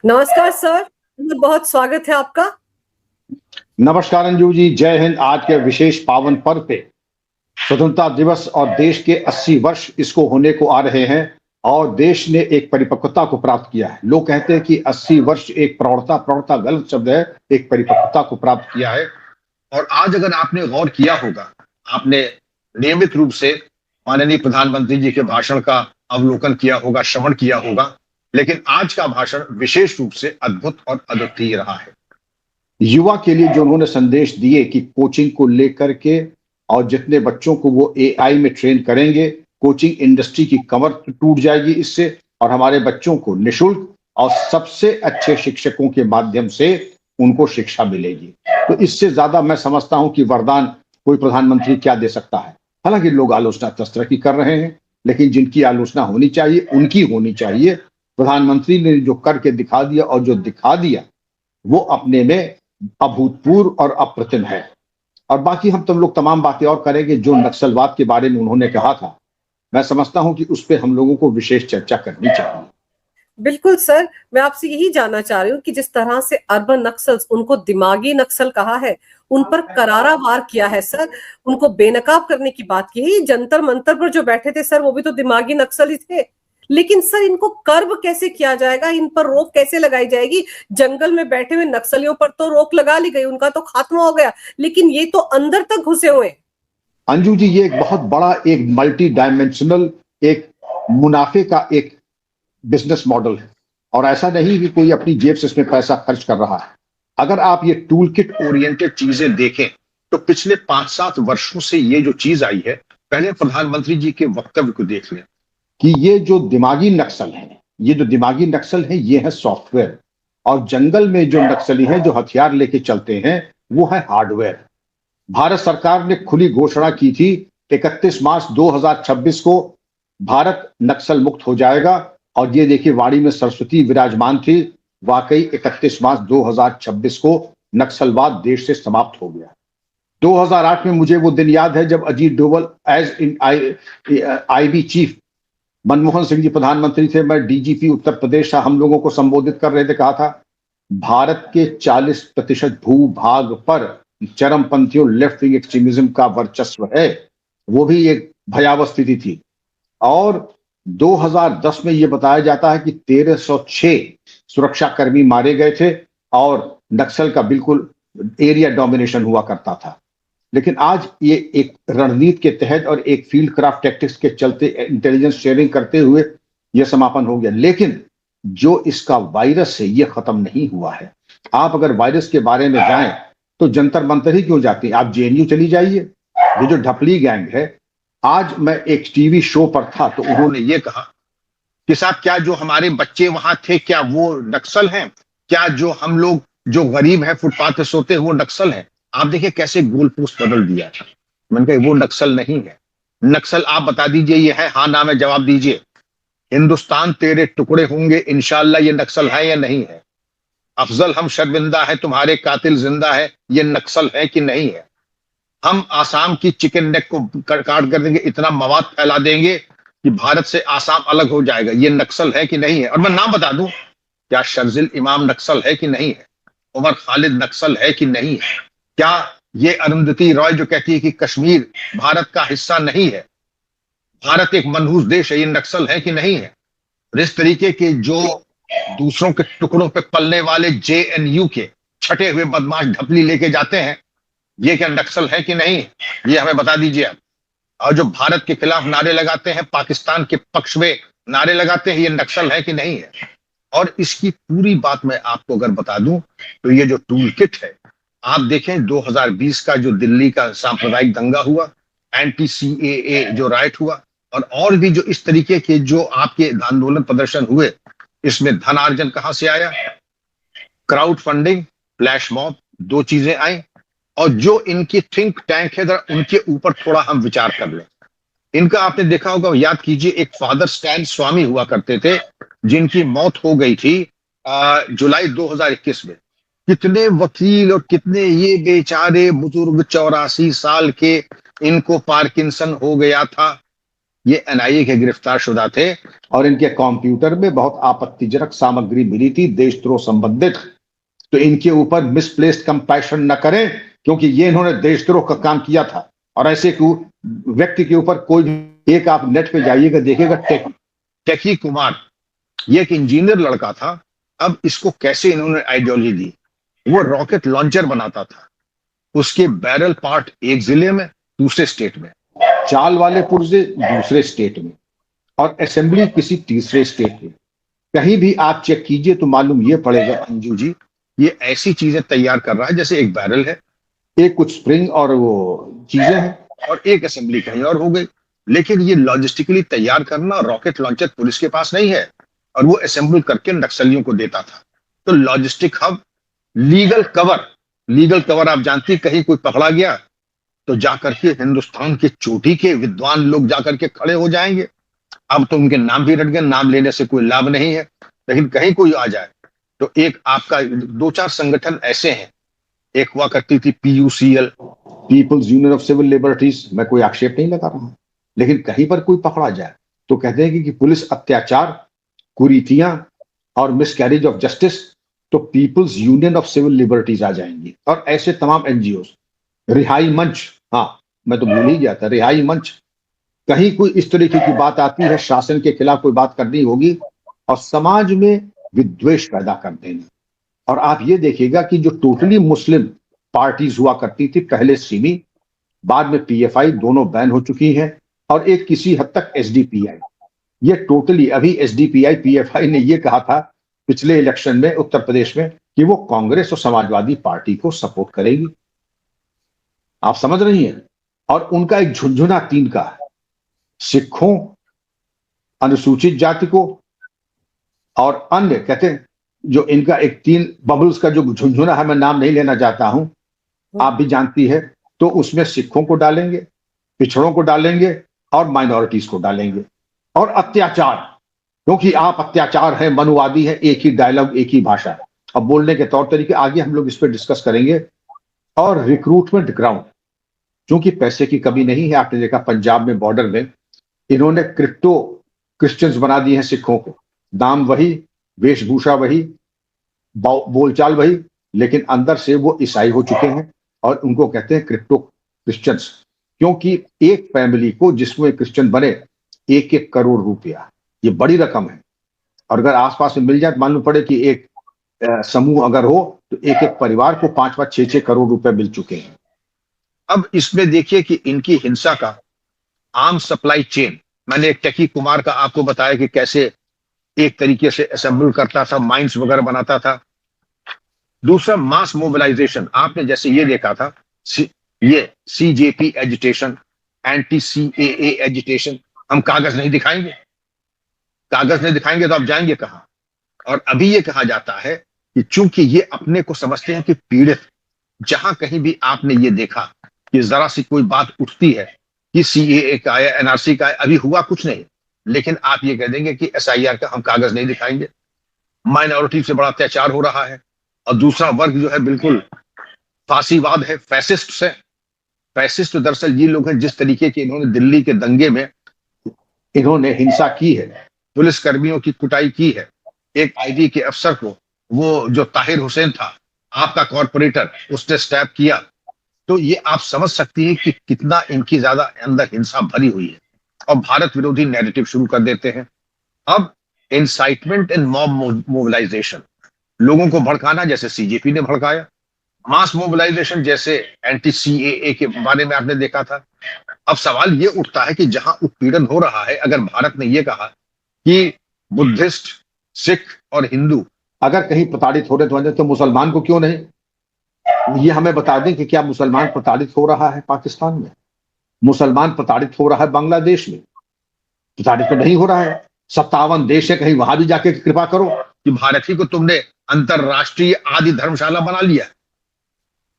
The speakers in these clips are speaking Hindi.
नमस्कार सर, बहुत बहुत स्वागत है आपका। नमस्कार अंजू जी, जय हिंद। आज के विशेष पावन पर्व पे स्वतंत्रता दिवस और देश के 80 वर्ष इसको होने को आ रहे हैं और देश ने एक परिपक्वता को प्राप्त किया है। लोग कहते हैं कि 80 वर्ष एक प्रौढ़ता प्रौढ़ता गलत शब्द है, एक परिपक्वता को प्राप्त किया है। और आज अगर आपने गौर किया होगा, आपने नियमित रूप से माननीय प्रधानमंत्री जी के भाषण का अवलोकन किया होगा, श्रवण किया होगा, लेकिन आज का भाषण विशेष रूप से अद्भुत और अद्वितीय रहा है। युवा के लिए जो उन्होंने संदेश दिए कि कोचिंग को लेकर के और जितने बच्चों को वो एआई में ट्रेन करेंगे, कोचिंग इंडस्ट्री की कमर टूट जाएगी इससे, और हमारे बच्चों को निशुल्क और सबसे अच्छे शिक्षकों के माध्यम से उनको शिक्षा मिलेगी। तो इससे ज्यादा मैं समझता हूं कि वरदान कोई प्रधानमंत्री क्या दे सकता है। हालांकि लोग आलोचना तस्त्र की कर रहे हैं, लेकिन जिनकी आलोचना होनी चाहिए उनकी होनी चाहिए। प्रधानमंत्री ने जो करके दिखा दिया और जो दिखा दिया वो अपने में अभूतपूर्व और अप्रतिम है। और बाकी हम लोग तमाम बातें और करेंगे। जो नक्सलवाद के बारे में उन्होंने कहा था, मैं समझता हूं कि उस पर हम लोगों को विशेष चर्चा करनी चाहिए। बिल्कुल सर, मैं आपसे यही जानना चाह रही हूँ कि जिस तरह से अर्बन नक्सल्स, उनको दिमागी नक्सल कहा है, उन पर करारा वार किया है सर, उनको बेनकाब करने की बात की है। जंतर मंतर पर जो बैठे थे सर, वो भी तो दिमागी नक्सल ही थे। लेकिन सर, इनको कर्ब कैसे किया जाएगा, इन पर रोक कैसे लगाई जाएगी? जंगल में बैठे हुए नक्सलियों पर तो रोक लगा ली गई, उनका तो खात्मा हो गया, लेकिन ये तो अंदर तक घुसे हुए हैं। अंजू जी, ये एक बहुत बड़ा एक मल्टी डायमेंशनल एक मुनाफे का एक बिजनेस मॉडल है, और ऐसा नहीं कि कोई अपनी जेब से इसमें पैसा खर्च कर रहा है। अगर आप ये टूल किट ओरिएंटेड चीजें देखें तो पिछले 5-7 वर्षों से ये जो चीज आई है, पहले प्रधानमंत्री जी के वक्तव्य को देख लें कि ये जो दिमागी नक्सल है, ये है सॉफ्टवेयर, और जंगल में जो नक्सली हैं, जो हथियार लेके चलते हैं, वो है हार्डवेयर। भारत सरकार ने खुली घोषणा की थी 31 मार्च 2026 को भारत नक्सल मुक्त हो जाएगा, और ये देखिए वाणी में सरस्वती विराजमान थी। वाकई 31 मार्च 2026 को नक्सलवाद देश से समाप्त हो गया। 2008 में मुझे वो दिन याद है जब Ajit Doval as in IB chief, Manmohan Singh ji प्रधानमंत्री थे, मैं डीजीपी उत्तर प्रदेश था, हम लोगों को संबोधित कर रहे थे, कहा था भारत के 40% भूभाग पर चरमपंथियों लेफ्ट विंग एक्सट्रीमिज्म का वर्चस्व है। वो भी एक भयावह स्थिति थी। और 2010 में यह बताया जाता है कि 1306 सुरक्षाकर्मी मारे गए थे और नक्सल का बिल्कुल एरिया डोमिनेशन हुआ करता था। लेकिन आज ये एक रणनीति के तहत और एक फील्ड क्राफ्ट टैक्टिक्स के चलते इंटेलिजेंस शेयरिंग करते हुए यह समापन हो गया। लेकिन जो इसका वायरस है ये खत्म नहीं हुआ है। आप अगर वायरस के बारे में जाएं तो जंतर मंतर ही क्यों जाती हैं, आप जेएनयू चली जाइए। ये जो ढपली गैंग है, आज मैं एक टीवी शो पर था तो उन्होंने ये कहा कि साहब, क्या जो हमारे बच्चे वहां थे क्या वो नक्सल हैं? क्या जो हम लोग जो गरीब हैं, फुटपाथ पे सोते हैं, वो नक्सल हैं? आप देखिए कैसे गोल पोस्ट बदल दिया था। मैंने कहा वो नक्सल नहीं है। नक्सल आप बता दीजिए ये है, हाँ नाम है, जवाब दीजिए। हिंदुस्तान तेरे टुकड़े होंगे इंशाल्लाह, ये नक्सल है या नहीं है? अफजल हम शर्मिंदा है, तुम्हारे कातिल जिंदा है, ये नक्सल है कि नहीं है? हम आसाम की चिकन नेक को काट कर देंगे, इतना मवाद फैला देंगे कि भारत से आसाम अलग हो जाएगा, ये नक्सल है कि नहीं है? और मैं नाम बता दूं, क्या शर्जिल इमाम नक्सल है कि नहीं है? उमर खालिद नक्सल है कि नहीं है? क्या ये अरुंधति रॉय जो कहती है कि कश्मीर भारत का हिस्सा नहीं है, भारत एक मनहूस देश है, ये नक्सल है कि नहीं है? इस तरीके के जो दूसरों के टुकड़ों पे पलने वाले जेएनयू के छटे हुए बदमाश ढपली लेके जाते हैं, ये क्या नक्सल है कि नहीं? ये हमें बता दीजिए आप। और जो भारत के खिलाफ नारे लगाते हैं, पाकिस्तान के पक्ष में नारे लगाते हैं, ये नक्सल है कि नहीं है? और इसकी पूरी बात मैं आपको अगर बता दूं तो ये जो टूल किट है, आप देखें 2020 का जो दिल्ली का सांप्रदायिक दंगा हुआ, एंटी सीएए जो राइट हुआ, और भी जो इस तरीके के जो आपके आंदोलन प्रदर्शन हुए, इसमें धन अर्जन कहां से आया? क्राउड फंडिंग, फ्लैश मॉब, दो चीजें आई। और जो इनकी थिंक टैंक है, उनके ऊपर थोड़ा हम विचार कर लें। इनका आपने देखा होगा, याद कीजिए, एक फादर स्टैन स्वामी हुआ करते थे जिनकी मौत हो गई थी जुलाई 2021 में। कितने वकील और कितने ये बेचारे बुजुर्ग 84 साल के, इनको पार्किंसन हो गया था। ये एनआईए के गिरफ्तार शुदा थे और इनके कंप्यूटर में बहुत आपत्तिजनक सामग्री मिली थी देशद्रोह संबंधित। तो इनके ऊपर मिसप्लेस्ड कंपैशन न करें, क्योंकि ये इन्होंने देशद्रोह का काम किया था। और ऐसे व्यक्ति के ऊपर कोई भी, एक आप नेट पे जाइएगा देखिएगा, टेकी कुमार, ये एक इंजीनियर लड़का था। अब इसको कैसे इन्होंने आइडियोलॉजी दी। वो रॉकेट लॉन्चर बनाता था, उसके बैरल पार्ट एक जिले में, दूसरे स्टेट में, चाल वाले पुर्जे दूसरे स्टेट में, और असेंबली किसी तीसरे स्टेट में। कहीं भी आप चेक कीजिए तो मालूम ये पड़ेगा अंजू जी, ये ऐसी चीजें तैयार कर रहा है जैसे एक बैरल है, एक कुछ स्प्रिंग और वो चीजें हैं, और एक असेंबली कहीं और हो गई। लेकिन ये लॉजिस्टिकली तैयार करना रॉकेट लॉन्चर पुलिस के पास नहीं है, और वो असेंबल करके नक्सलियों को देता था। तो लॉजिस्टिक हब, लीगल कवर आप जानती, कहीं कोई पकड़ा गया तो जाकर के हिंदुस्तान के चोटी के विद्वान लोग जाकर के खड़े हो जाएंगे। अब तो उनके नाम भी रट गए, नाम लेने से कोई लाभ नहीं है, लेकिन कहीं कोई आ जाए तो एक आपका 2-4 संगठन ऐसे हैं। एक हुआ करती थी PUCL, people's union of civil liberties, मैं कोई आक्षेप नहीं लगा रहा हूं, लेकिन कहीं पर कोई पकड़ा जाए तो कहते हैं कि पुलिस अत्याचार, कुरीतियां और मिसकैरेज ऑफ जस्टिस, तो people's union of civil liberties आ जाएंगी। और ऐसे तमाम एनजीओ, रिहाई मंच, हाँ मैं तो भूल ही गया था, रिहाई मंच, कहीं कोई इस तरीके की बात आती है, शासन के खिलाफ कोई बात करनी होगी और समाज में विद्वेष पैदा कर देना। और आप ये देखिएगा कि जो टोटली मुस्लिम पार्टीज हुआ करती थी, पहले सिमी, बाद में पीएफआई, दोनों बैन हो चुकी हैं, और एक किसी हद तक एसडीपीआई। ये टोटली, अभी एसडीपीआई पीएफआई ने ये कहा था पिछले इलेक्शन में उत्तर प्रदेश में कि वो कांग्रेस और समाजवादी पार्टी को सपोर्ट करेगी। आप समझ रही हैं? और उनका एक झुंझुना 3 का है, सिखों, अनुसूचित जाति को और अन्य, कहते हैं जो इनका एक 3 बबल्स का जो झुंझुना है, मैं नाम नहीं लेना चाहता हूं, आप भी जानती है, तो उसमें सिखों को डालेंगे, पिछड़ों को डालेंगे और माइनॉरिटीज को डालेंगे। और अत्याचार, क्योंकि आप अत्याचार है, मनुवादी है, एक ही डायलॉग, एक ही भाषा। अब बोलने के तौर तरीके आगे हम लोग इस पर डिस्कस करेंगे। और रिक्रूटमेंट ग्राउंड, क्योंकि पैसे की कमी नहीं है, आपने देखा पंजाब में बॉर्डर में इन्होंने क्रिप्टो क्रिश्चियंस बना दिए हैं सिखों को, दाम वही, वेशभूषा वही, बोलचाल वही, लेकिन अंदर से वो ईसाई हो चुके हैं और उनको कहते हैं क्रिप्टो क्रिश्चियंस। क्योंकि एक फैमिली को जिसमें क्रिश्चियन बने 1-1 करोड़ रुपया, ये बड़ी रकम है। और अगर आसपास में मिल जाए तो मालूम पड़े कि एक समूह अगर हो तो एक परिवार को 5-5, 6-6 करोड़ रुपए मिल चुके हैं। अब इसमें देखिए कि इनकी हिंसा का आम सप्लाई चेन, मैंने एक टेकी कुमार का आपको बताया कि कैसे एक तरीके से असेंबल करता था, माइंस वगैरह बनाता था। दूसरा मास मोबिलाइजेशन, आपने जैसे ये देखा था, ये CJP agitation, anti CAA agitation, हम कागज नहीं दिखाएंगे, कागज नहीं दिखाएंगे तो आप जाएंगे कहां। और अभी ये कहा जाता है कि चूंकि ये अपने को समझते हैं कि पीड़ित, जहां कहीं भी आपने ये देखा कि जरा सी कोई बात उठती है कि सीएए का है, एनआरसी का है, अभी हुआ कुछ नहीं, लेकिन आप ये कह देंगे कि एसआईआर का हम कागज नहीं दिखाएंगे। माइनॉरिटी से बड़ा अत्याचार हो रहा है। और दूसरा वर्ग जो है बिल्कुल फांसीवाद है, फैसिस्ट है। फैसिस्ट दरअसल ये लोग हैं जिस तरीके के इन्होंने दिल्ली के दंगे में इन्होंने हिंसा की है, पुलिस कर्मियों की कुटाई की है। एक आईडी के अफसर को, वो जो ताहिर हुसैन था आपका कॉर्पोरेटर, उसने स्टैब किया। तो ये आप समझ सकती हैं कि कितना इनकी ज्यादा अंदर हिंसा भरी हुई है, और भारत विरोधी नैरेटिव शुरू कर देते हैं। अब इंसाइटमेंट एंड मॉब मोबिलाइजेशन, लोगों को भड़काना जैसे सीजेपी ने भड़काया, मास मोबिलाइजेशन जैसे एंटी सीएए के बारे में आपने देखा था। अब सवाल ये उठता है कि जहां उत्पीड़न हो रहा है, अगर भारत ने यह कहा कि बुद्धिस्ट, सिख और हिंदू अगर कहीं प्रताड़ित हो रहे तो मुसलमान को क्यों नहीं? ये हमें बता दें कि क्या मुसलमान प्रताड़ित हो रहा है पाकिस्तान में? मुसलमान प्रताड़ित हो रहा है बांग्लादेश में? प्रताड़ित तो नहीं हो रहा है। 57 देश है, कहीं वहां भी जाके कृपा करो कि भारत ही को तुमने अंतरराष्ट्रीय आदि धर्मशाला बना लिया।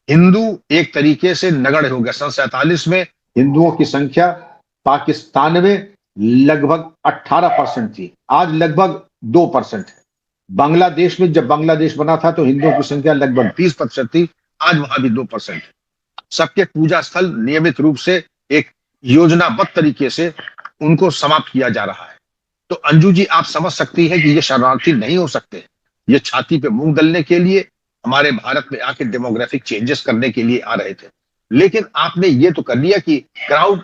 हिंदू एक तरीके से नगण्य हो गया। सन 47 में हिंदुओं की संख्या पाकिस्तान में लगभग 18% थी, आज लगभग 2% है। बांग्लादेश में जब बांग्लादेश बना था तो हिंदुओं की संख्या लगभग 20% थी, आज वहां भी 2% है। सबके पूजा स्थल नियमित रूप से एक योजनाबद्ध तरीके से उनको समाप्त किया जा रहा है। तो अंजू जी, आप समझ सकती हैं कि ये शरणार्थी नहीं हो सकते। ये छाती पे मूंग दलने के लिए हमारे भारत में आके डेमोग्राफिक चेंजेस करने के लिए आ रहे थे। लेकिन आपने ये तो कर लिया कि क्राउड,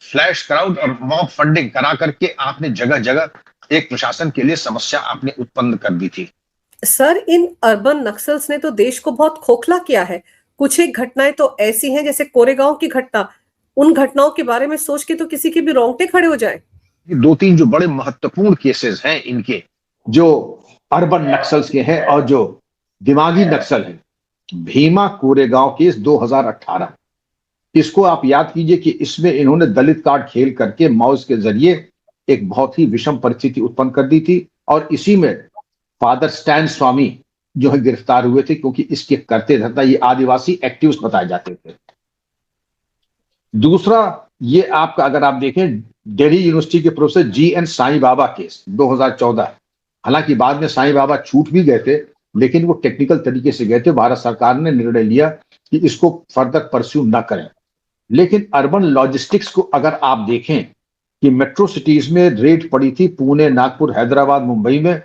फ्लैश क्राउड और मॉब फंडिंग करा करके आपने जगह जगह एक प्रशासन के लिए समस्या आपने उत्पन्न कर दी थी। सर, इन अर्बन नक्सल्स ने तो देश को बहुत खोखला किया है। कुछ एक घटनाएं तो ऐसी हैं, जैसे कोरेगांव की घटना। उन घटनाओं के बारे में सोच के तो किसी के भी रोंगटे खड़े हो जाए। दो तीन जो बड़े महत्वपूर्ण केसेस हैं इनके, जो अर्बन नक्सल्स के हैं और जो दिमागी नक्सल है, भीमा कोरेगांव केस 2018, इसको आप याद कीजिए कि इसमें इन्होंने दलित कार्ड खेल करके माओस के जरिए एक बहुत ही विषम परिस्थिति उत्पन्न कर दी थी। और इसी में फादर स्टैन स्वामी जो है गिरफ्तार हुए थे, क्योंकि इसके करते धरता ये आदिवासी एक्टिविस्ट बताए जाते थे। दूसरा, ये आपका अगर आप देखें दिल्ली यूनिवर्सिटी के professor GN Sai Baba case 2014, हालांकि बाद में साईं बाबा छूट भी गए थे, लेकिन वो टेक्निकल तरीके से गए थे। भारत सरकार ने निर्णय लिया कि इसको फर्दर परस्यू ना करें। लेकिन अर्बन लॉजिस्टिक्स को अगर आप देखें कि मेट्रो सिटीज में रेड पड़ी थी, पुणे, नागपुर, हैदराबाद, मुंबई में,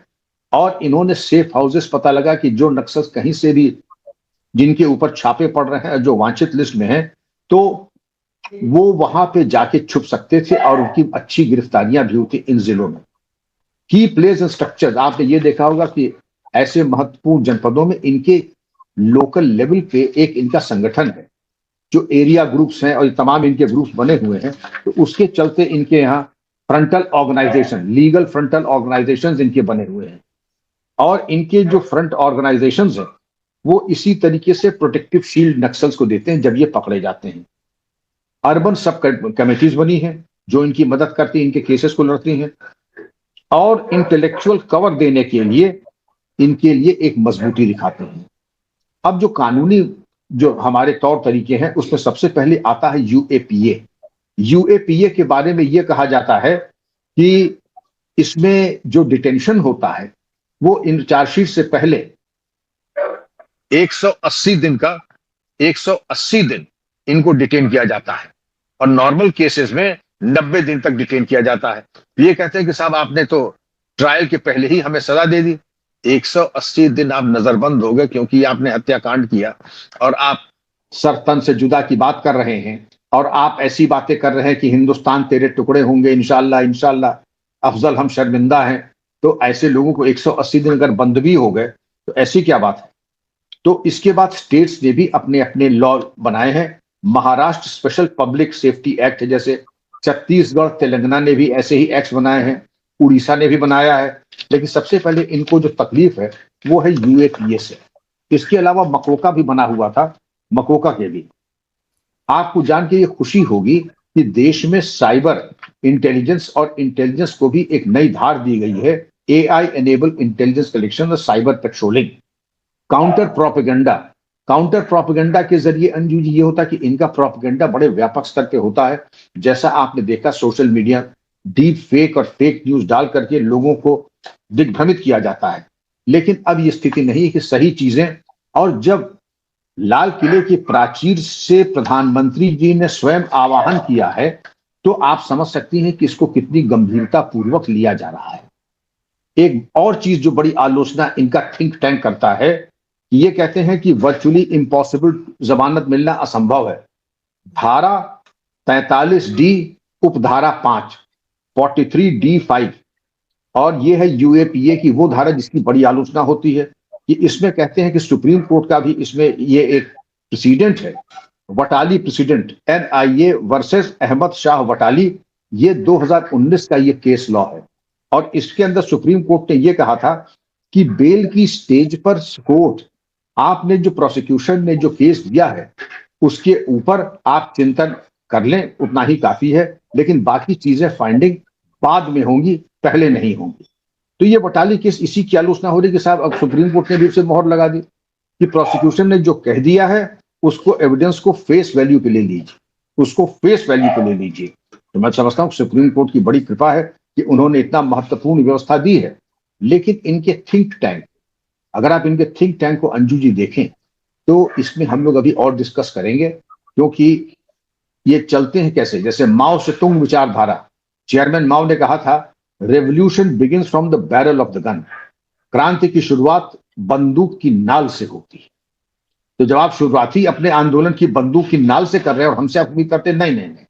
और इन्होंने सेफ हाउसेस पता लगा कि जो नक्सल कहीं से भी जिनके ऊपर छापे पड़ रहे हैं, जो वांछित लिस्ट में हैं, तो वो वहां पे जाके छुप सकते थे और उनकी अच्छी गिरफ्तारियां भी होती इन जिलों में। की प्लेस एंड स्ट्रक्चर आपने ये देखा होगा कि ऐसे महत्वपूर्ण जनपदों में इनके लोकल लेवल पे एक इनका संगठन है, जो एरिया ग्रुप्स हैं, और ये तमाम इनके ग्रुप्स बने हुए हैं। तो उसके चलते इनके यहाँ frontal organization, legal frontal organization इनके बने हुए हैं। और इनके जो फ्रंट ऑर्गेनाइजेशंस हैं वो इसी तरीके से प्रोटेक्टिव शील्ड नक्सल्स को देते हैं जब ये पकड़े जाते हैं। अर्बन सब कमेटीज बनी हैं जो इनकी मदद करती हैं, इनके केसेस को लड़ती हैं, और इंटेलेक्चुअल कवर देने के लिए इनके लिए एक मजबूती दिखाते हैं। अब जो कानूनी जो हमारे तौर तरीके हैं उसमें सबसे पहले आता है यूएपीए। यूएपीए के बारे में यह कहा जाता है कि इसमें जो डिटेंशन होता है वो इन चार्जशीट से पहले 180 दिन का 180 दिन इनको डिटेन किया जाता है, और नॉर्मल केसेस में 90 दिन तक डिटेन किया जाता है। ये कहते हैं कि साहब आपने तो ट्रायल के पहले ही हमें सजा दे दी, 180 दिन आप नजरबंद हो गए क्योंकि आपने हत्याकांड किया, और आप सर तन से जुदा की बात कर रहे हैं, और आप ऐसी बातें कर रहे हैं कि हिंदुस्तान तेरे टुकड़े होंगे इंशाल्लाह इंशाल्लाह, अफजल हम शर्मिंदा हैं। तो ऐसे लोगों को 180 दिन अगर बंद भी हो गए तो ऐसी क्या बात है। तो इसके बाद स्टेट्स ने भी अपने अपने लॉ बनाए हैं। Maharashtra special public safety act, जैसे छत्तीसगढ़, तेलंगाना ने भी ऐसे ही एक्ट बनाए हैं, उड़ीसा ने भी बनाया है। लेकिन सबसे पहले इनको जो तकलीफ है वो है यूएपीए से। इसके अलावा मकोका भी बना हुआ था, मकोका के भी। आपको जान के ये खुशी होगी कि देश में साइबर इंटेलिजेंस और इंटेलिजेंस को भी एक नई धार दी गई है, AI एनेबल इंटेलिजेंस कलेक्शन और साइबर पेट्रोलिंग। काउंटर प्रोपेगेंडा के जरिए अंजू जी ये होता है कि इनका प्रोपेगेंडा बड़े व्यापक स्तर पे होता है। जैसा आपने देखा सोशल मीडिया डीप फेक और फेक न्यूज डाल करके लोगों को दिग्भ्रमित किया जाता है। लेकिन अब ये स्थिति नहीं है कि सही चीजें, और जब लाल किले की प्राचीर से प्रधानमंत्री जी ने स्वयं आह्वान किया है तो आप समझ सकती हैं कि इसको कितनी गंभीरता पूर्वक लिया जा रहा है। एक और चीज जो बड़ी आलोचना इनका थिंक टैंक करता है, ये कहते हैं कि वर्चुअली इम्पॉसिबल जमानत मिलना असंभव है। धारा 43D उपधारा 5 43D5, और ये है यूएपीए की वो धारा जिसकी बड़ी आलोचना होती है कि इसमें कहते हैं कि सुप्रीम कोर्ट का भी इसमें ये एक प्रेसिडेंट है, Watali president, NIA versus Ahmad Shah Watali. ये 2019 का ये केस लॉ है, और इसके अंदर सुप्रीम कोर्ट ने ये कहा था कि बेल की स्टेज पर कोर्ट आपने जो प्रोसिक्यूशन ने जो केस दिया है उसके ऊपर आप चिंतन कर लें, उतना ही काफी है। लेकिन बाकी चीजें फाइंडिंग बाद में होंगी, पहले नहीं होंगी। तो ये वटाली केस इसी की आलोचना हो रही कि साहब अब सुप्रीम कोर्ट ने भी उसे मोहर लगा दी कि प्रोसिक्यूशन ने जो कह दिया है उसको एविडेंस को फेस वैल्यू पे ले लीजिए, उसको फेस वैल्यू पे ले लीजिए। तो मैं समझता हूँ सुप्रीम कोर्ट की बड़ी कृपा है कि उन्होंने इतना महत्वपूर्ण व्यवस्था दी है। लेकिन इनके थिंक टैंक, अगर आप इनके थिंक टैंक को अंजू जी देखें तो इसमें हम लोग अभी और डिस्कस करेंगे, क्योंकि ये चलते हैं कैसे, जैसे माओ से तुंग विचारधारा, चेयरमैन माओ ने कहा था, revolution begins from the barrel of the gun. क्रांति की शुरुआत बंदूक की नाल से होती है। तो जब आप शुरुआती अपने आंदोलन की बंदूक की नाल से कर रहे हैं और हमसे आप उम्मीद करते हैं, नहीं नहीं नहीं,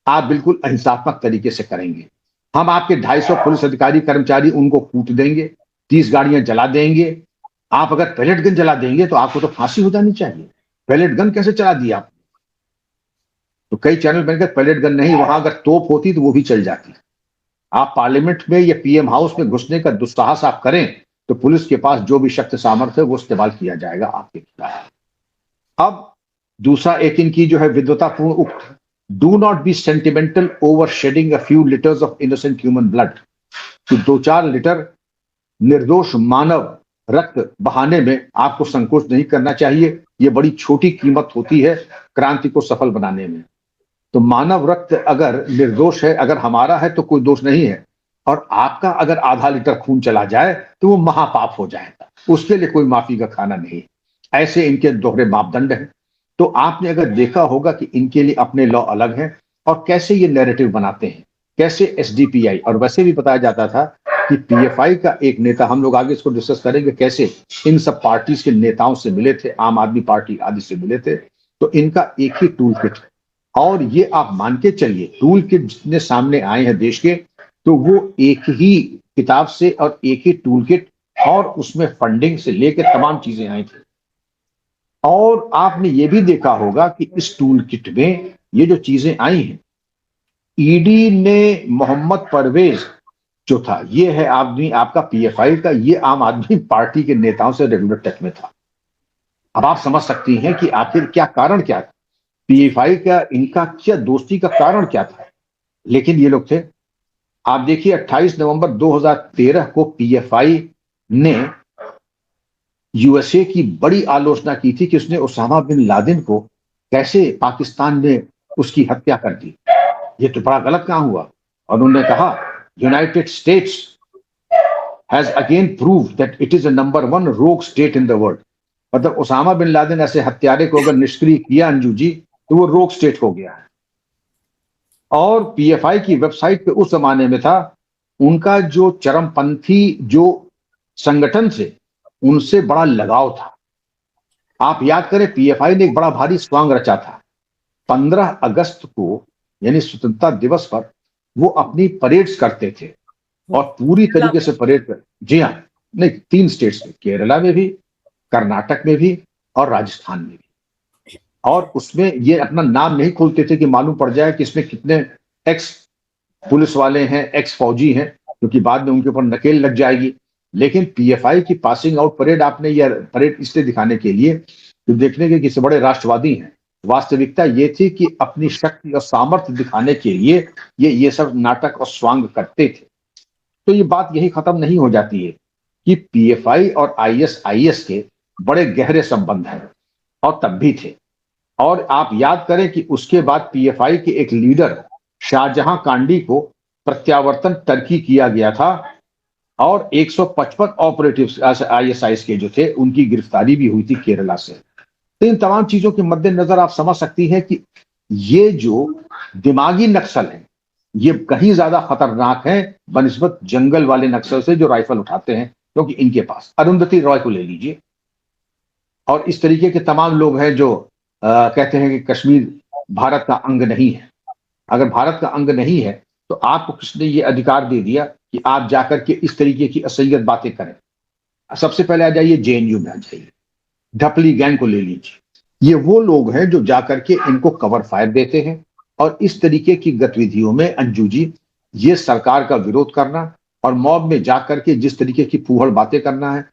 आप बिल्कुल अहिंसात्मक तरीके से करेंगे। हम आपके 250 पुलिस अधिकारी कर्मचारी उनको कूट देंगे, 30 गाड़ियां जला देंगे। आप अगर पैलेट गन जला देंगे तो आपको तो फांसी हो जानी चाहिए। पैलेट गन कैसे चला दिया आप? तो कई चैनल बनकर पैलेट गन नहीं, वहां अगर तोप होती तो वो भी चल जाती। आप पार्लियामेंट में या पीएम हाउस में घुसने का दुस्साहस आप करें तो पुलिस के पास जो भी शक्ति सामर्थ्य है वो इस्तेमाल किया जाएगा आपके खिलाफ। अब दूसरा एक इनकी जो है विद्वतापूर्ण उक्त, do not be sentimental over shedding a few litres of innocent human blood. कि 2-4 लीटर निर्दोष मानव रक्त बहाने में आपको संकोच नहीं करना चाहिए। ये बड़ी छोटी कीमत होती है क्रांति को सफल बनाने में। तो मानव रक्त अगर निर्दोष है, अगर हमारा है तो कोई दोष नहीं है, और आपका अगर आधा लीटर खून चला जाए तो वो महापाप हो जाएगा, उसके लिए कोई माफी का खाना नहीं। ऐसे इनके दोहरे मापदंड हैं। तो आपने अगर देखा होगा कि इनके लिए अपने लॉ अलग हैं और कैसे ये नैरेटिव बनाते हैं, कैसे एसडीपीआई, और वैसे भी बताया जाता था कि पीएफआई का एक नेता, हम लोग आगे इसको डिस्कस करेंगे, कैसे इन सब पार्टीज के नेताओं से मिले थे, आम आदमी पार्टी आदि से मिले थे। तो इनका एक ही टूल किट, और ये आप मान के चलिए टूल किट जितने सामने आए हैं देश के, तो वो एक ही किताब से और एक ही टूल किट, और उसमें फंडिंग से लेकर तमाम चीजें आई थी। और आपने ये भी देखा होगा कि इस टूल किट में ये जो चीजें आई हैं, ईडी ने मोहम्मद परवेज जो था, ये है आदमी आपका पीएफआई का, ये आम आदमी पार्टी के नेताओं से रेगुलर टच में था। अब आप समझ सकती हैं कि आखिर क्या कारण क्या था, पीएफआई का इनका क्या दोस्ती का कारण क्या था। लेकिन ये लोग थे। आप देखिए 28 नवंबर 2013 को पीएफआई ने यूएसए की बड़ी आलोचना की थी कि उसने उसामा बिन लादेन को कैसे पाकिस्तान में उसकी हत्या कर दी। ये तो बड़ा गलत काम हुआ। और उन्होंने कहा, United states has again proved that it is a number 1 रोग स्टेट इन द वर्ल्ड। मतलब उसामा बिन लादेन ऐसे हत्यारे को अगर निष्क्रिय किया अंजू जी, तो वो रोग स्टेट हो गया है। और पीएफआई की वेबसाइट पे उस जमाने में था, उनका जो चरमपंथी जो संगठन थे उनसे बड़ा लगाव था। आप याद करें, पीएफआई ने एक बड़ा भारी स्वांग रचा था। 15 अगस्त को यानी स्वतंत्रता दिवस पर वो अपनी परेड्स करते थे, और पूरी तरीके से परेड कर, जी हाँ, नहीं 3 स्टेट्स में, केरला में भी, कर्नाटक में भी और राजस्थान में भी। और उसमें ये अपना नाम नहीं खोलते थे कि मालूम पड़ जाए कि इसमें कितने एक्स पुलिस वाले हैं, एक्स फौजी हैं, क्योंकि बाद में उनके ऊपर नकेल लग जाएगी। लेकिन पीएफआई की पासिंग आउट परेड, आपने यह परेड इसलिए दिखाने के लिए तो देखने के किसी बड़े राष्ट्रवादी हैं। वास्तविकता ये थी कि अपनी शक्ति और सामर्थ्य दिखाने के लिए ये सब नाटक और स्वांग करते थे। तो ये बात यही खत्म नहीं हो जाती है कि पीएफआई और आईएसआईएस के बड़े गहरे संबंध हैं, और तब भी थे। और आप याद करें कि उसके बाद पीएफआई के एक लीडर शाहजहां कांडी को प्रत्यावर्तन टर्की किया गया था, और 155 ऑपरेटिव्स आईएसआईएस के जो थे उनकी गिरफ्तारी भी हुई थी केरला से। तो इन तमाम चीजों के मद्देनजर आप समझ सकती हैं कि ये जो दिमागी नक्सल है ये कहीं ज्यादा खतरनाक है बनिस्बत जंगल वाले नक्सल से जो राइफल उठाते हैं। क्योंकि इनके पास अरुंधति रॉय को ले लीजिए, और इस तरीके के तमाम लोग हैं जो कहते हैं कि कश्मीर भारत का अंग नहीं है। अगर भारत का अंग नहीं है तो आपको किसने ये अधिकार दे दिया कि आप जाकर के इस तरीके की असलियत बातें करें? सबसे पहले आ जाइए जेएनयू में, आ जाइए, ढपली गैंग को ले लीजिए। ये वो लोग हैं जो जाकर के इनको कवर फायर देते हैं, और इस तरीके की गतिविधियों में अंजू जी ये सरकार का विरोध करना और मॉब में जाकर के जिस तरीके की फूहड़ बातें करना है,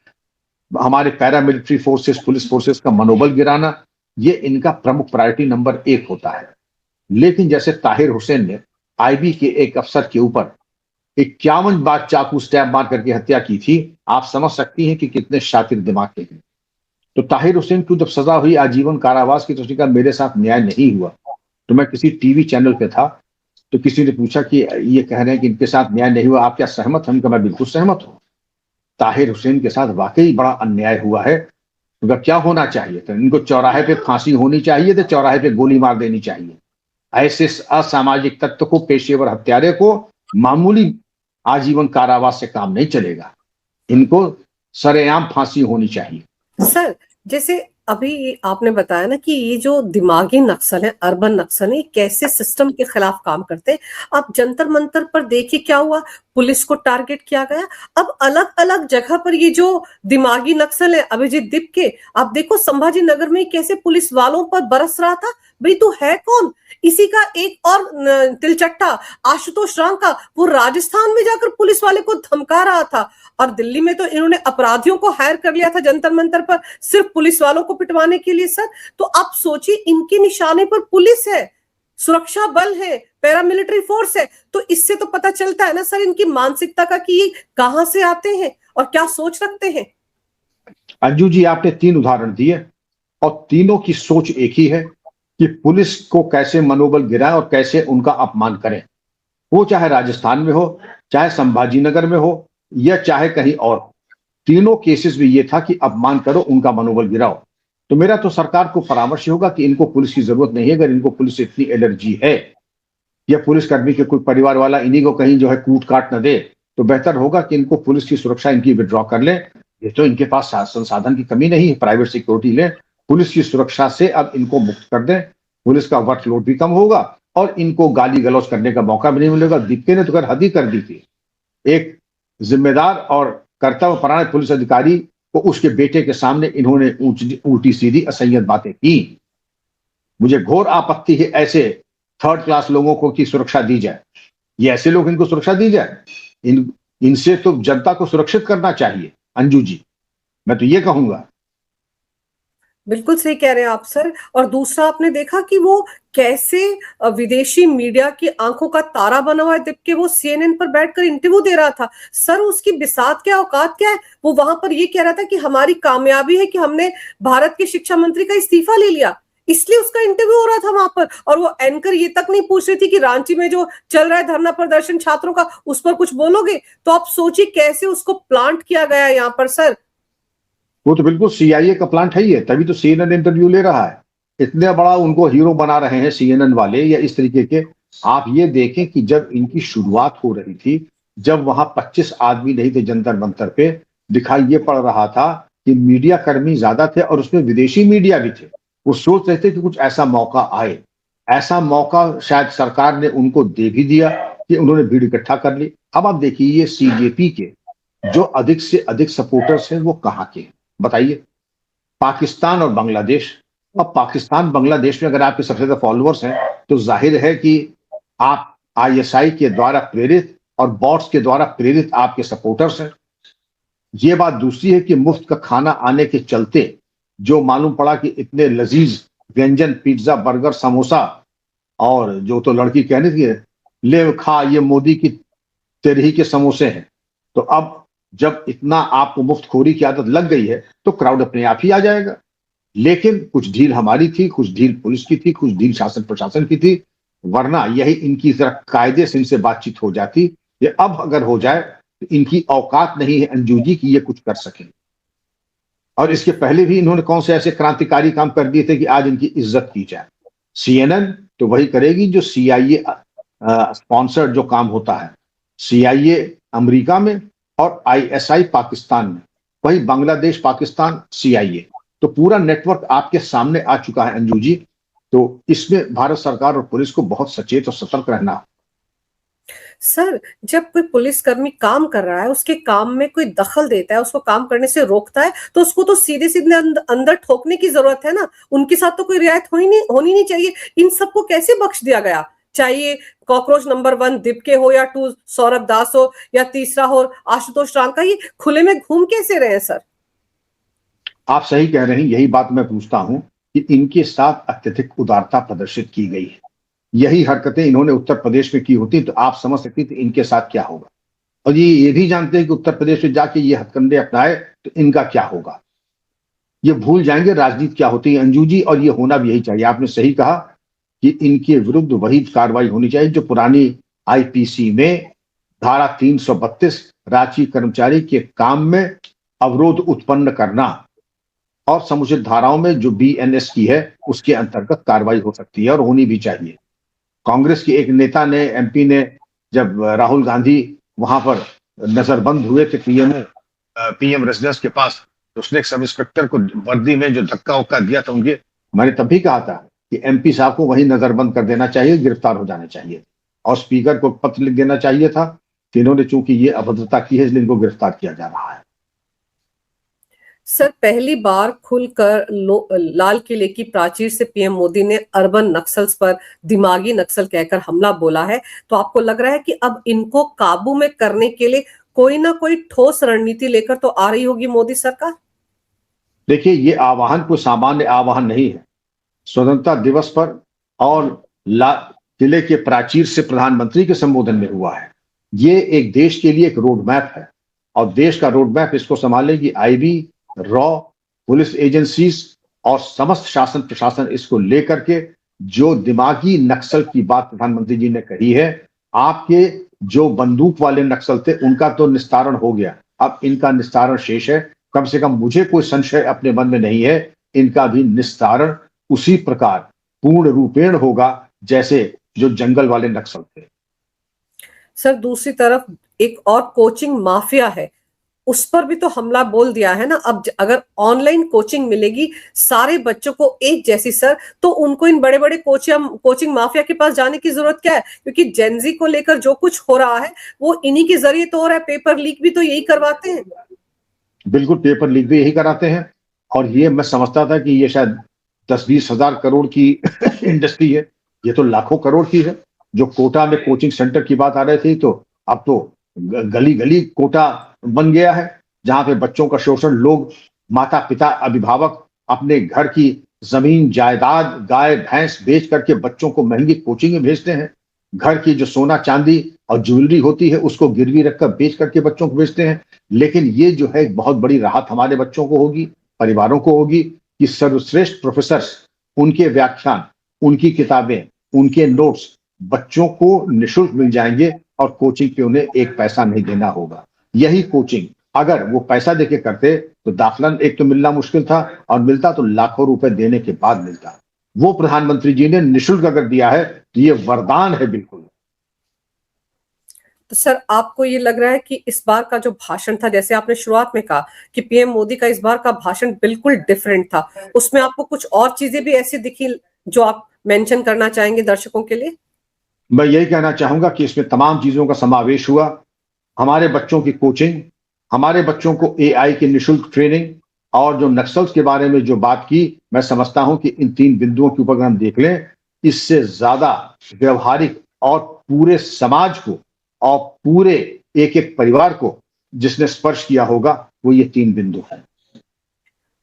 हमारे पैरामिलिट्री फोर्सेस, पुलिस फोर्सेस का मनोबल गिराना, ये इनका प्रमुख प्रायोरिटी नंबर 1 होता है। लेकिन जैसे ताहिर हुसैन ने आईबी के एक अफसर के ऊपर 51 बार चाकू स्टैब मार करके हत्या की थी, आप समझ सकती हैं कि कितने शातिर दिमाग के हैं। तो ताहिर हुसैन को जब सजा हुई आजीवन कारावास की, तो उसने कहा मेरे साथ न्याय नहीं हुआ। तो मैं किसी टीवी चैनल पे था, तो किसी ने पूछा कि ये कह रहे हैं कि इनके साथ न्याय नहीं हुआ, आप क्या सहमत हैं? मैं बिल्कुल सहमत हूं। ताहिर हुसैन के साथ वाकई बड़ा अन्याय हुआ है। तो क्या होना चाहिए था? इनको चौराहे पे फांसी होनी चाहिए थी, चौराहे पे गोली मार देनी चाहिए। ऐसे असामाजिक तत्व को, पेशेवर हत्यारे को मामूली आजीवन कारावास से काम नहीं चलेगा, इनको सरेआम फांसी होनी चाहिए। सर जैसे अभी आपने बताया ना कि ये जो दिमागी नक्सल है, अर्बन नक्सल है, ये कैसे सिस्टम के खिलाफ काम करते हैं। आप जंतर मंतर पर देखिए क्या हुआ, पुलिस को टारगेट किया गया। अब अलग अलग जगह पर ये जो दिमागी नक्सल है अभिजीत दीप के, आप देखो संभाजी नगर में कैसे पुलिस वालों पर बरस रहा था। भाई तू है कौन? इसी का एक और तिलचट्टा आशुतोष राम का, वो राजस्थान में जाकर पुलिस वाले को धमका रहा था, और दिल्ली में तो इन्होंने अपराधियों को हायर कर लिया था जंतर मंतर पर सिर्फ पुलिस वालों को पिटवाने के लिए। सर तो आप सोचिए, इनके निशाने पर पुलिस है, सुरक्षा बल है, पैरामिलिट्री फोर्स है। तो इससे तो पता चलता है ना सर इनकी मानसिकता का कि ये कहां से आते हैं और क्या सोच रखते हैं। अंजू जी, आपने 3 उदाहरण दिए और तीनों की सोच एक ही है कि पुलिस को कैसे मनोबल गिराएं और कैसे उनका अपमान करें। वो चाहे राजस्थान में हो, चाहे संभाजी नगर में हो, या चाहे कहीं और, तीनों केसेस में ये था कि अपमान करो, उनका मनोबल गिराओ। तो मेरा तो सरकार को परामर्श होगा कि इनको पुलिस की जरूरत नहीं है। अगर इनको पुलिस से इतनी एलर्जी है, या पुलिसकर्मी के कोई परिवार वाला इन्हीं को कहीं जो है कूट काट न दे, तो बेहतर होगा कि इनको पुलिस की सुरक्षा इनकी विड्रॉ कर ले। ये तो इनके पास संसाधन की कमी नहीं है, प्राइवेट सिक्योरिटी ले, पुलिस की सुरक्षा से अब इनको मुक्त कर दें। पुलिस का वर्कलोड भी कम होगा और इनको गाली गलौज करने का मौका भी नहीं मिलेगा। दीप्के ने तो खैर हद ही कर दी थी। एक जिम्मेदार और कर्तव्यपरायण पुलिस अधिकारी को उसके बेटे के सामने इन्होंने उल्टी सीधी असह्य बातें की। मुझे घोर आपत्ति है ऐसे थर्ड क्लास लोगों को की सुरक्षा दी जाए। ये ऐसे लोग, इनको सुरक्षा दी जाए। इनसे तो जनता को सुरक्षित करना चाहिए। अंजू जी, मैं तो ये कहूंगा। बिल्कुल सही कह रहे हैं आप सर। और दूसरा आपने देखा कि वो कैसे विदेशी मीडिया की आंखों का तारा बना हुआ है दीप के, वो सीएनएन पर बैठकर इंटरव्यू दे रहा था। सर उसकी बिसात क्या, औकात क्या है? वो वहां पर ये कह रहा था कि हमारी कामयाबी है कि हमने भारत के शिक्षा मंत्री का इस्तीफा ले लिया, इसलिए उसका इंटरव्यू हो रहा था वहां पर। और वो एंकर ये तक नहीं पूछ रही थी कि रांची में जो चल रहा है धरना प्रदर्शन छात्रों का, उस पर कुछ बोलोगे? तो आप सोचिए कैसे उसको प्लांट किया गया है यहाँ पर सर। वो तो बिल्कुल सीआईए का प्लांट है ही है, तभी तो सीएनएन इंटरव्यू ले रहा है। इतने बड़ा उनको हीरो बना रहे हैं सीएनएन वाले या इस तरीके के। आप ये देखें कि जब इनकी शुरुआत हो रही थी, जब वहां 25 आदमी नहीं थे जंतर मंतर पे, दिखाई ये पड़ रहा था कि मीडिया कर्मी ज्यादा थे और उसमें विदेशी मीडिया भी थे। वो सोच रहे थे कि कुछ ऐसा मौका आए। ऐसा मौका शायद सरकार ने उनको दे भी दिया कि उन्होंने भीड़ इकट्ठा कर ली। अब आप देखिए, ये सीजेपी के जो अधिक से अधिक सपोर्टर्स हैं वो कहाँ के हैं बताइए? पाकिस्तान और बांग्लादेश। अब पाकिस्तान बांग्लादेश में अगर आपके सबसे ज्यादा फॉलोअर्स हैं, तो जाहिर है कि आप आईएसआई के द्वारा प्रेरित और बॉट्स के द्वारा प्रेरित आपके सपोर्टर्स हैं। ये बात दूसरी है कि मुफ्त का खाना आने के चलते जो मालूम पड़ा कि इतने लजीज व्यंजन, पिज्जा, बर्गर, समोसा, और जो तो लड़की कहने थी ले खा ये मोदी की तेरे ही के समोसे हैं। तो अब जब इतना आपको मुफ्तखोरी की आदत लग गई है तो क्राउड अपने आप ही आ जाएगा। लेकिन कुछ ढील हमारी थी, कुछ ढील पुलिस की थी, कुछ ढील शासन प्रशासन की थी। वरना यही इनकी जरा कायदे से इनसे बातचीत हो जाती। ये अब अगर हो जाए तो इनकी औकात नहीं है अंजू जी कि ये कुछ कर सके। और इसके पहले भी इन्होंने कौन से ऐसे क्रांतिकारी काम कर दिए थे कि आज इनकी इज्जत की जाए। सीएनएन तो वही करेगी जो सीआईए स्पॉन्सर्ड जो काम होता है। सीआईए अमेरिका में और आईएसआई पाकिस्तान में, वही बांग्लादेश, पाकिस्तान, सीआईए। तो पूरा नेटवर्क आपके सामने आ चुका है अंजू जी। तो इसमें भारत सरकार और पुलिस को बहुत सचेत और सतर्क रहना। सर जब कोई पुलिसकर्मी काम कर रहा है, उसके काम में कोई दखल देता है, उसको काम करने से रोकता है, तो उसको तो सीधे सीधे अंदर ठोकने की जरूरत है ना। उनके साथ तो कोई रियायत होनी नहीं चाहिए। इन सबको कैसे बख्श दिया गया? चाहिए कॉकरोच नंबर 1 दीप के हो, या 2 सौरभ दास हो, या तीसरा हो आशुतोष राम का, ये खुले में घूम कैसे रहे सर? आप सही कह रहे हैं। यही बात मैं पूछता हूं कि इनके साथ अत्यधिक उदारता प्रदर्शित की गई है। यही हरकतें इन्होंने उत्तर प्रदेश में की होती तो आप समझ सकती थी इनके साथ क्या होगा। और ये भी जानते हैं कि उत्तर प्रदेश में जाके ये हथकंडे अपनाए तो इनका क्या होगा। ये भूल जाएंगे राजनीति क्या होती है अंजू जी, और ये होना भी यही चाहिए। आपने सही कहा कि इनके विरुद्ध वही कार्रवाई होनी चाहिए जो पुरानी आईपीसी में धारा 332 रांची कर्मचारी के काम में अवरोध उत्पन्न करना और समुचित धाराओं में जो बीएनएस की है उसके अंतर्गत कार्रवाई हो सकती है और होनी भी चाहिए। कांग्रेस के एक नेता ने, एमपी ने जब राहुल गांधी वहां पर नजरबंद हुए थे पीएम रेजिडेंस के पास, तो उसने एक सब इंस्पेक्टर को वर्दी में जो धक्का उक्का दिया था उनके, मैंने तब भी कहा था कि एमपी साहब को वहीं नजरबंद कर देना चाहिए, गिरफ्तार हो जाने चाहिए और स्पीकर को पत्र लिख देना चाहिए था कि इन्होंने चूंकि ये अभद्रता की है इसलिए इनको गिरफ्तार किया जा रहा है। सर, पहली बार खुलकर लाल किले की प्राचीर से पीएम मोदी ने अर्बन नक्सल्स पर दिमागी नक्सल कहकर हमला बोला है, तो आपको लग रहा है कि अब इनको काबू में करने के लिए कोई ना कोई ठोस रणनीति लेकर तो आ रही होगी मोदी सरकार? देखिए, ये आह्वान कोई सामान्य आह्वान नहीं है। स्वतंत्रता दिवस पर और किले के प्राचीर से प्रधानमंत्री के संबोधन में हुआ है। ये एक देश के लिए एक रोड मैप है और देश का रोड मैप इसको संभालेगी आईबी, रॉ, पुलिस एजेंसीज और समस्त शासन प्रशासन इसको लेकर के। जो दिमागी नक्सल की बात प्रधानमंत्री जी ने कही है, आपके जो बंदूक वाले नक्सल थे उनका तो निस्तारण हो गया, अब इनका निस्तारण शेष है। कम से कम मुझे कोई संशय अपने मन में नहीं है, इनका भी निस्तारण उसी प्रकार पूर्ण रूपेण होगा जैसे जो जंगल वाले नक्सल थे। सर, दूसरी तरफ एक और कोचिंग माफिया है, उस पर भी तो हमला बोल दिया है ना। अब अगर ऑनलाइन कोचिंग मिलेगी सारे बच्चों को एक जैसी सर, तो उनको इन बड़े बड़े कोचिंग माफिया के पास जाने की जरूरत क्या है? क्योंकि जेनजी को लेकर जो कुछ हो रहा है वो इन्हीं के जरिए तो हो रहा है। पेपर लीक भी तो यही करवाते हैं। बिल्कुल, पेपर लीक भी यही कराते हैं। और ये मैं समझता था कि ये शायद 10-20 हजार करोड़ की इंडस्ट्री है, ये तो लाखों करोड़ की है। जो कोटा में कोचिंग सेंटर की बात आ रही थी, तो अब तो गली गली कोटा बन गया है, जहां पे बच्चों का शोषण, लोग माता पिता अभिभावक अपने घर की जमीन जायदाद गाय भैंस बेच करके बच्चों को महंगी कोचिंग में भेजते हैं। घर की जो सोना चांदी और ज्वेलरी होती है उसको गिरवी रखकर बेच करके बच्चों को भेजते हैं। लेकिन ये जो है एक बहुत बड़ी राहत हमारे बच्चों को होगी, परिवारों को होगी कि सर्वश्रेष्ठ प्रोफेसर्स, उनके व्याख्यान, उनकी किताबें, उनके नोट्स बच्चों को निःशुल्क मिल जाएंगे और कोचिंग पे उन्हें एक पैसा नहीं देना होगा। यही कोचिंग अगर वो पैसा देके करते तो दाखिला एक तो मिलना मुश्किल था और मिलता तो लाखों रुपए देने के बाद मिलता। वो प्रधानमंत्री जी ने निःशुल्क अगर दिया है तो ये वरदान है बिल्कुल। तो सर, आपको ये लग रहा है कि इस बार का जो भाषण था, जैसे आपने शुरुआत में कहा कि पीएम मोदी का इस बार का भाषण बिल्कुल डिफरेंट था, उसमें आपको कुछ और चीजें भी ऐसी दिखी जो आप मेंशन करना चाहेंगे दर्शकों के लिए? मैं यही कहना चाहूंगा कि इसमें तमाम चीजों का समावेश हुआ। हमारे बच्चों की कोचिंग, हमारे बच्चों को एआई की निःशुल्क ट्रेनिंग और जो नक्सल्स के बारे में जो बात की, मैं समझता हूं कि इन 3 बिंदुओं के ऊपर हम देख लें, इससे ज्यादा व्यवहारिक और पूरे समाज को और पूरे एक एक परिवार को जिसने स्पर्श किया होगा वो ये 3 बिंदु हैं।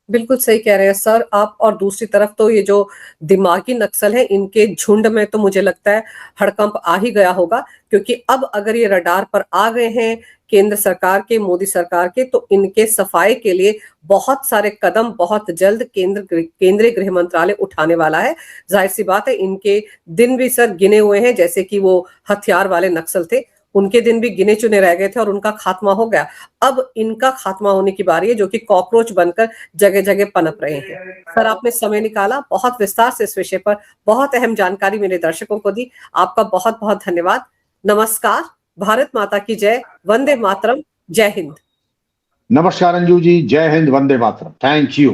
बिल्कुल सही कह रहे हैं सर आप। और दूसरी तरफ तो ये जो दिमागी नक्सल है, इनके झुंड में तो मुझे लगता है हड़कंप आ ही गया होगा, क्योंकि अब अगर ये रडार पर आ गए हैं केंद्र सरकार के, मोदी सरकार के, तो इनके सफाई के लिए बहुत सारे कदम बहुत जल्द केंद्रीय गृह मंत्रालय उठाने वाला है। जाहिर सी बात है, इनके दिन भी सर गिने हुए हैं। जैसे कि वो हथियार वाले नक्सल थे, उनके दिन भी गिने चुने रह गए थे और उनका खात्मा हो गया। अब इनका खात्मा होने की बारी है, जो कि कॉकरोच बनकर जगह जगह पनप रहे हैं। सर, आपने समय निकाला, बहुत विस्तार से इस विषय पर बहुत अहम जानकारी मेरे दर्शकों को दी। आपका बहुत बहुत धन्यवाद। नमस्कार। भारत माता की जय। वंदे मातरम। जय हिंद। नमस्कार अंजू जी, जय हिंद, वंदे मातरम। Thank you.